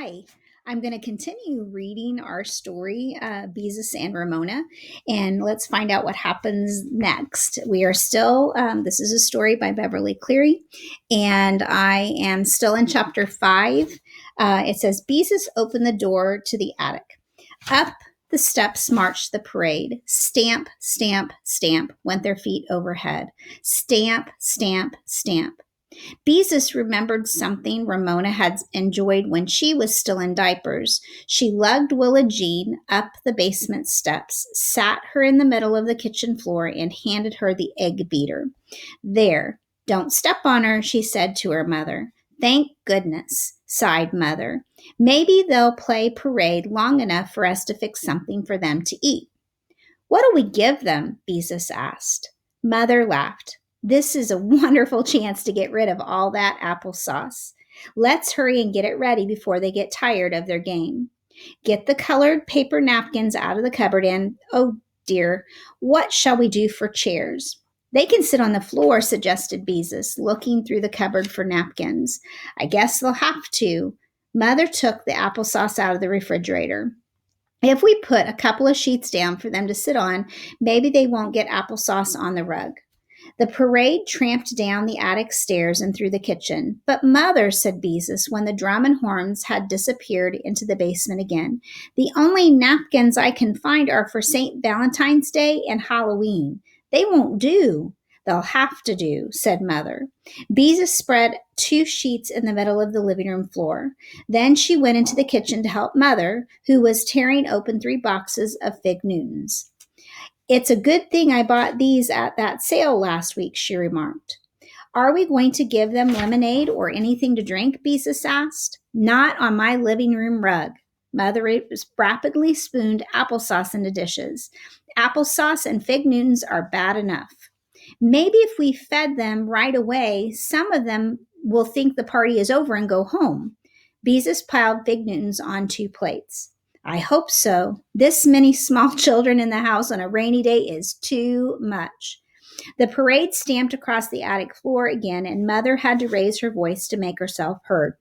Hi, I'm going to continue reading our story, Beezus and Ramona, and let's find out what happens next. We are still, this is a story by Beverly Cleary, and I am still in chapter 5. It says, Beezus opened the door to the attic. Up the steps marched the parade. Stamp, stamp, stamp went their feet overhead. Stamp, stamp, stamp. Beezus remembered something Ramona had enjoyed when she was still in diapers. She lugged Willa Jean up the basement steps, sat her in the middle of the kitchen floor, and handed her the egg beater. There, don't step on her, she said to her mother. Thank goodness, sighed Mother. Maybe they'll play parade long enough for us to fix something for them to eat. What'll we give them? Beezus asked. Mother laughed. This is a wonderful chance to get rid of all that applesauce. Let's hurry and get it ready before they get tired of their game. Get the colored paper napkins out of the cupboard and, oh dear, what shall we do for chairs? They can sit on the floor, suggested Beezus, looking through the cupboard for napkins. I guess they'll have to. Mother took the applesauce out of the refrigerator. If we put a couple of sheets down for them to sit on, maybe they won't get applesauce on the rug. The parade tramped down the attic stairs and through the kitchen. But Mother, said Beezus, when the drum and horns had disappeared into the basement again, the only napkins I can find are for St. Valentine's Day and Halloween. They won't do. They'll have to do, said Mother. Beezus spread 2 sheets in the middle of the living room floor. Then she went into the kitchen to help Mother, who was tearing open 3 boxes of Fig Newtons. It's a good thing I bought these at that sale last week, she remarked. Are we going to give them lemonade or anything to drink? Beezus asked. Not on my living room rug. Mother rapidly spooned applesauce into dishes. Applesauce and Fig Newtons are bad enough. Maybe if we fed them right away, some of them will think the party is over and go home. Beezus piled Fig Newtons on 2 plates. I hope so. This many small children in the house on a rainy day is too much. The parade stamped across the attic floor again, and Mother had to raise her voice to make herself heard.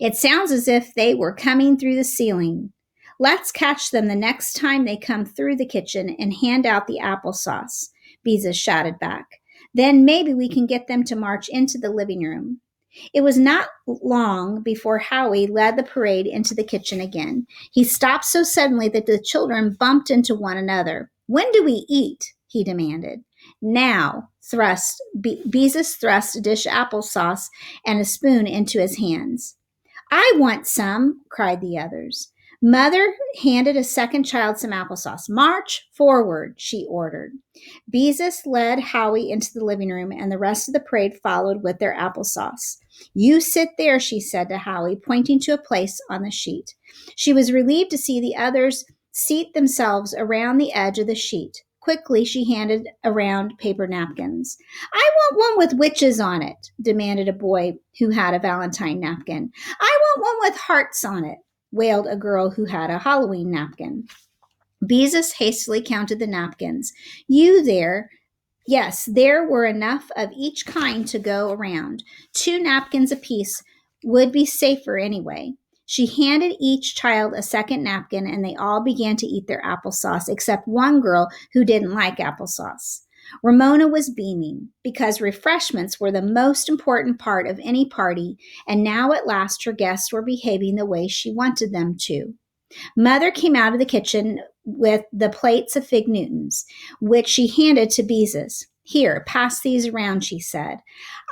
It sounds as if they were coming through the ceiling. Let's catch them the next time they come through the kitchen and hand out the applesauce, Beezus shouted back. Then maybe we can get them to march into the living room. It was not long before Howie led the parade into the kitchen again. He stopped so suddenly that the children bumped into one another. When do we eat? He demanded. Now, Beezus thrust a dish of applesauce and a spoon into his hands. I want some, cried the others. Mother handed a second child some applesauce. March forward, she ordered. Beezus led Howie into the living room, and the rest of the parade followed with their applesauce. You sit there, she said to Howie, pointing to a place on the sheet. She was relieved to see the others seat themselves around the edge of the sheet. Quickly, she handed around paper napkins. I want one with witches on it, demanded a boy who had a Valentine napkin. I want one with hearts on it, wailed a girl who had a Halloween napkin. Beezus hastily counted the napkins. Yes, there were enough of each kind to go around. 2 napkins apiece would be safer anyway. She handed each child a second napkin, and they all began to eat their applesauce, except one girl who didn't like applesauce. Ramona was beaming, because refreshments were the most important part of any party, and now at last her guests were behaving the way she wanted them to. Mother came out of the kitchen with the plates of Fig Newtons, which she handed to Beezus. Here, pass these around, she said.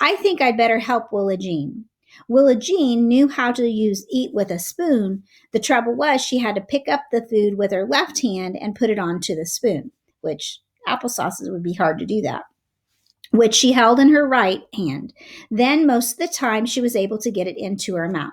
I think I'd better help Willa Jean. Willa Jean knew how to eat with a spoon. The trouble was she had to pick up the food with her left hand and put it onto the spoon, which applesauces would be hard to do that, which she held in her right hand. Then most of the time she was able to get it into her mouth.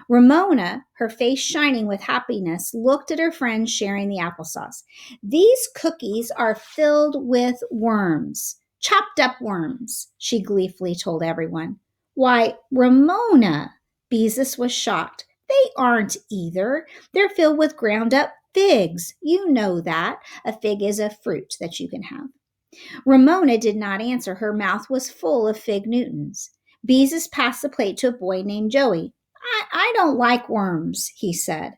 Ramona, her face shining with happiness, looked at her friends sharing the applesauce. These cookies are filled with worms, chopped up worms, she gleefully told everyone. Why, Ramona, Beezus was shocked. They aren't either. They're filled with ground up figs. You know that. A fig is a fruit that you can have. Ramona did not answer. Her mouth was full of Fig Newtons. Beezus passed the plate to a boy named Joey. I don't like worms, he said.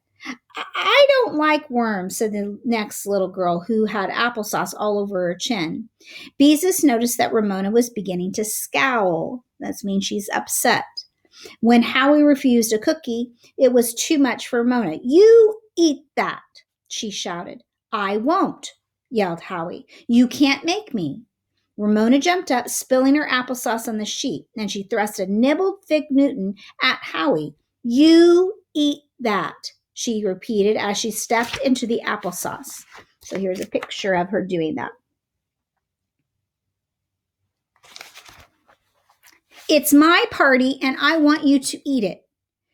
I don't like worms, said the next little girl, who had applesauce all over her chin. Beezus noticed that Ramona was beginning to scowl. That means she's upset. When Howie refused a cookie, it was too much for Ramona. You eat that, she shouted. I won't, yelled Howie. You can't make me. Ramona jumped up, spilling her applesauce on the sheet, and she thrust a nibbled fig Newton at Howie. You eat that, she repeated as she stepped into the applesauce. So here's a picture of her doing that. It's my party, and I want you to eat it.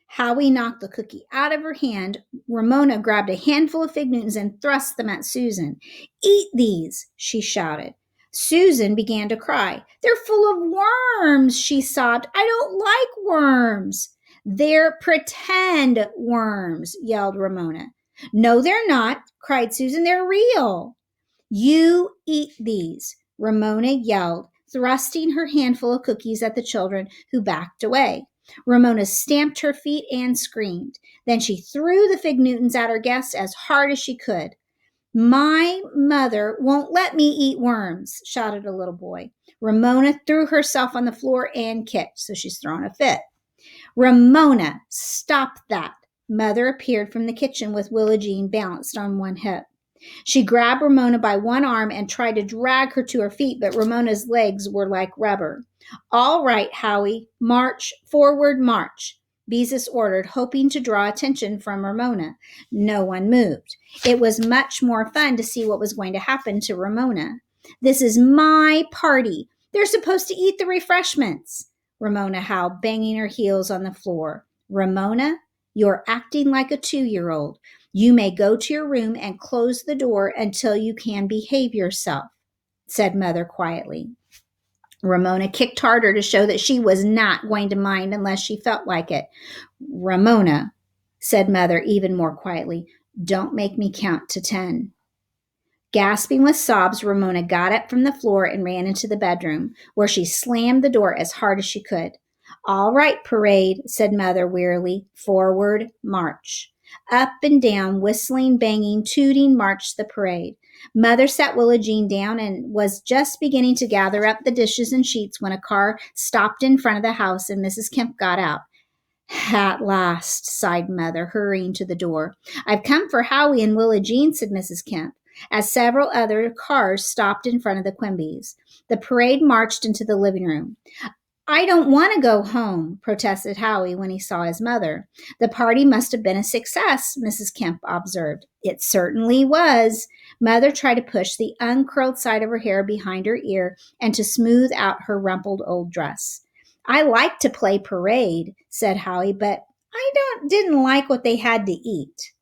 Howie knocked the cookie out of her hand. Ramona grabbed a handful of fig Newtons and thrust them at Susan. Eat these, she shouted. Susan began to cry. They're full of worms, she sobbed. I don't like worms. They're pretend worms, yelled Ramona. No, they're not, cried Susan. They're real. You eat these, Ramona yelled, thrusting her handful of cookies at the children, who backed away. Ramona stamped her feet and screamed. Then she threw the fig Newtons at her guests as hard as she could. My mother won't let me eat worms, shouted a little boy. Ramona threw herself on the floor and kicked, so she's thrown a fit. Ramona, stop that. Mother appeared from the kitchen with Willa Jean balanced on one hip. She grabbed Ramona by one arm and tried to drag her to her feet, but Ramona's legs were like rubber. All right, Howie, march, forward, march, Beezus ordered, hoping to draw attention from Ramona. No one moved. It was much more fun to see what was going to happen to Ramona. This is my party. They're supposed to eat the refreshments, Ramona howled, banging her heels on the floor. Ramona, you're acting like a 2-year-old. You may go to your room and close the door until you can behave yourself, said Mother quietly. Ramona kicked harder to show that she was not going to mind unless she felt like it. Ramona, said Mother even more quietly, don't make me count to 10. Gasping with sobs, Ramona got up from the floor and ran into the bedroom, where she slammed the door as hard as she could. All right, parade, said Mother wearily. Forward, march. Up and down, whistling, banging, tooting, marched the parade. Mother sat Willa Jean down and was just beginning to gather up the dishes and sheets when a car stopped in front of the house and Mrs. Kemp got out. At last, sighed Mother, hurrying to the door. I've come for Howie and Willa Jean, said Mrs. Kemp, as several other cars stopped in front of the Quimbys. The parade marched into the living room. I don't want to go home, protested Howie when he saw his mother. The party must have been a success, Mrs. Kemp observed. It certainly was. Mother tried to push the uncurled side of her hair behind her ear and to smooth out her rumpled old dress. I like to play parade, said Howie, but I didn't like what they had to eat.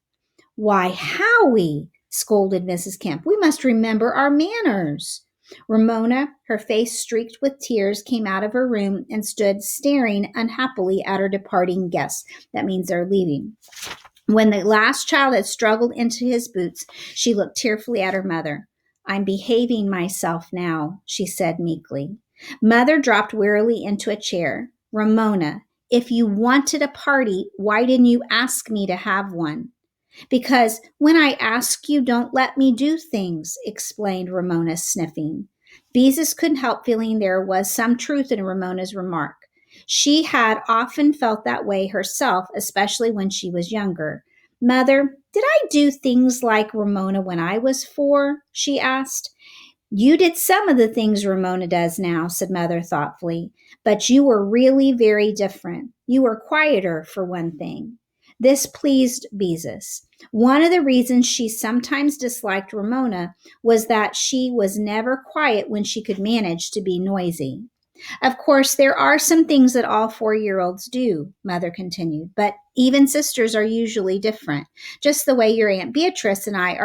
Why, Howie, scolded Mrs. Kemp, we must remember our manners. Ramona, her face streaked with tears, came out of her room and stood staring unhappily at her departing guests. That means they're leaving. When the last child had struggled into his boots, she looked tearfully at her mother. I'm behaving myself now, she said meekly. Mother dropped wearily into a chair. Ramona, if you wanted a party, why didn't you ask me to have one? Because when I ask you, don't let me do things, explained Ramona, sniffing. Beezus couldn't help feeling there was some truth in Ramona's remark. She had often felt that way herself, especially when she was younger. Mother, did I do things like Ramona when I was 4? She asked. You did some of the things Ramona does now, said Mother thoughtfully, but you were really very different. You were quieter, for one thing. This pleased Beezus. One of the reasons she sometimes disliked Ramona was that she was never quiet when she could manage to be noisy. Of course, there are some things that all 4-year-olds do, Mother continued, but even sisters are usually different, just the way your Aunt Beatrice and I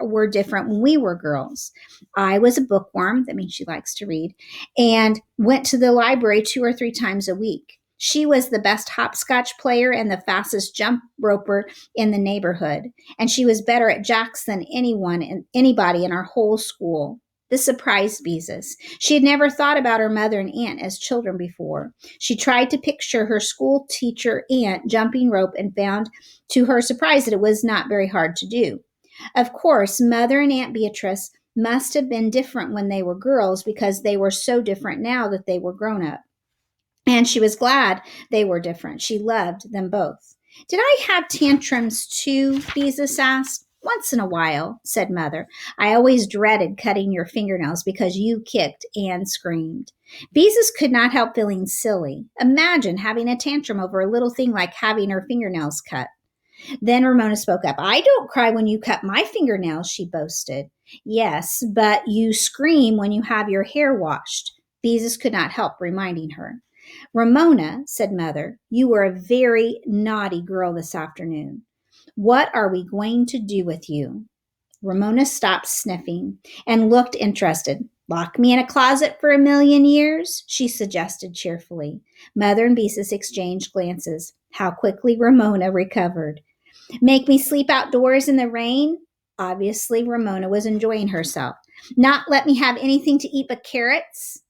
were different when we were girls. I was a bookworm, that means she likes to read, and went to the library 2 or 3 times a week. She was the best hopscotch player and the fastest jump roper in the neighborhood, and she was better at jacks than anybody in our whole school. This surprised Beezus. She had never thought about her mother and aunt as children before. She tried to picture her school teacher aunt jumping rope and found to her surprise that it was not very hard to do. Of course, Mother and Aunt Beatrice must have been different when they were girls because they were so different now that they were grown up. And she was glad they were different. She loved them both. Did I have tantrums too? Beezus asked. Once in a while, said Mother. I always dreaded cutting your fingernails because you kicked and screamed. Beezus could not help feeling silly. Imagine having a tantrum over a little thing like having her fingernails cut. Then Ramona spoke up. I don't cry when you cut my fingernails, she boasted. Yes, but you scream when you have your hair washed. Beezus could not help reminding her. Ramona, said Mother, you were a very naughty girl this afternoon. What are we going to do with you? Ramona stopped sniffing and looked interested. Lock me in a closet for 1,000,000 years, she suggested cheerfully. Mother and Beezus exchanged glances. How quickly Ramona recovered. Make me sleep outdoors in the rain? Obviously, Ramona was enjoying herself. Not let me have anything to eat but carrots?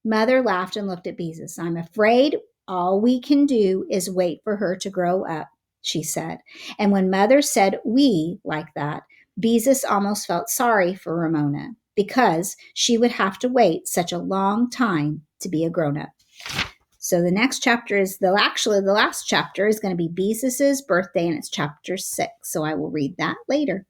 Mother laughed and looked at Beezus. I'm afraid all we can do is wait for her to grow up, she said. And when Mother said we like that, Beezus almost felt sorry for Ramona because she would have to wait such a long time to be a grown-up. So the next chapter is the last chapter is going to be Beezus's birthday, and it's chapter 6. So I will read that later.